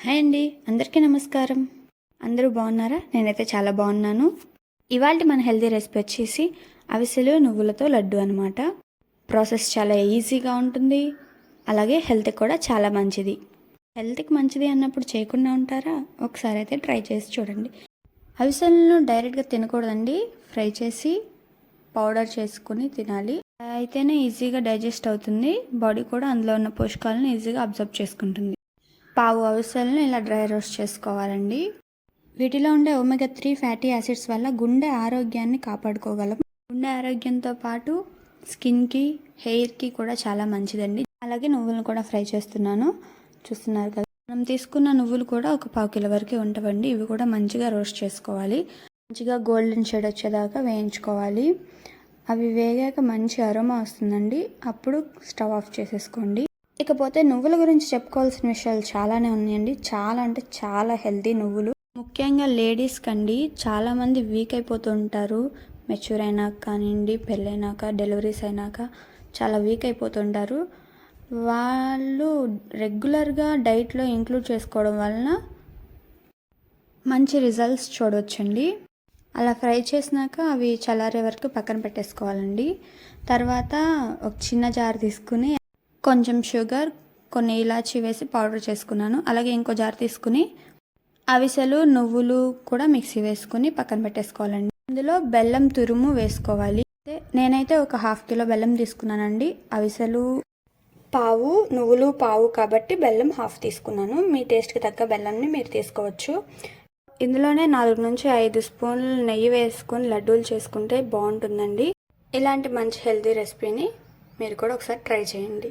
Hi అండి, అందరికీ నమస్కారం. అందరూ బాగున్నారా? నేనైతే చాలా బాగున్నాను. ఇవాళ మన హెల్తీ రెసిపీ వచ్చేసి అవిసెలు నువ్వులతో లడ్డు అనమాట. ప్రాసెస్ చాలా ఈజీగా ఉంటుంది, అలాగే హెల్త్కి కూడా చాలా మంచిది. హెల్త్కి మంచిది అన్నప్పుడు చేయకుండా ఉంటారా? ఒకసారి అయితే ట్రై చేసి చూడండి. అవిసెలను డైరెక్ట్గా తినకూడదండి, ఫ్రై చేసి పౌడర్ చేసుకుని తినాలి. అయితేనే ఈజీగా డైజెస్ట్ అవుతుంది, బాడీ కూడా అందులో ఉన్న పోషకాలను ఈజీగా అబ్జర్వ్ చేసుకుంటుంది. పావు అవిసెలను ఇలా డ్రై రోస్ట్ చేసుకోవాలండి. వీటిలో ఉండే ఒమేగా 3 ఫ్యాటీ యాసిడ్స్ వల్ల గుండె ఆరోగ్యాన్ని కాపాడుకోగలం. గుండె ఆరోగ్యంతో పాటు స్కిన్కి, హెయిర్కి కూడా చాలా మంచిదండి. అలాగే నువ్వులను కూడా ఫ్రై చేస్తున్నాను, చూస్తున్నారు కదా. మనం తీసుకున్న నువ్వులు కూడా ఒక 1/4 కిలో వరకే ఉంటాయండి. ఇవి కూడా మంచిగా రోస్ట్ చేసుకోవాలి. మంచిగా గోల్డెన్ షేడ్ వచ్చేదాకా వేయించుకోవాలి. అవి వేగాక మంచి అరోమా వస్తుందండి, అప్పుడు స్టవ్ ఆఫ్ చేసేసుకోండి. ఇకపోతే నువ్వుల గురించి చెప్పుకోవాల్సిన విషయాలు చాలానే ఉన్నాయండి. చాలా అంటే చాలా హెల్తీ నువ్వులు. ముఖ్యంగా లేడీస్ కండి, చాలామంది వీక్ అయిపోతూ ఉంటారు. మెచ్యూర్ అయినాక కానివ్వండి, పెళ్ళైనాక, డెలివరీస్ అయినాక చాలా వీక్ అయిపోతుంటారు. వాళ్ళు రెగ్యులర్గా డైట్లో ఇంక్లూడ్ చేసుకోవడం వలన మంచి రిజల్ట్స్ చూడవచ్చండి. అలా ఫ్రై చేసినాక అవి చల్లారే వరకు పక్కన పెట్టేసుకోవాలండి. తర్వాత ఒక చిన్న జార్ తీసుకుని కొంచెం షుగర్, కొన్ని ఇలాచీ వేసి పౌడర్ చేసుకున్నాను. అలాగే ఇంకో జార్ తీసుకుని అవిసెలు, నువ్వులు కూడా మిక్సీ వేసుకుని పక్కన పెట్టేసుకోవాలండి. ఇందులో బెల్లం తురుము వేసుకోవాలి. నేనైతే ఒక 1/2 కిలో బెల్లం తీసుకున్నానండి. అవిసెలు పావు, నువ్వులు పావు కాబట్టి బెల్లం 1/2 తీసుకున్నాను. మీ టేస్ట్కి తగ్గ బెల్లంని మీరు తీసుకోవచ్చు. ఇందులోనే 4 నుంచి 5 స్పూన్లు నెయ్యి వేసుకొని లడ్డూలు చేసుకుంటే బాగుంటుందండి. ఇలాంటి మంచి హెల్తీ రెసిపీని మీరు కూడా ఒకసారి ట్రై చేయండి.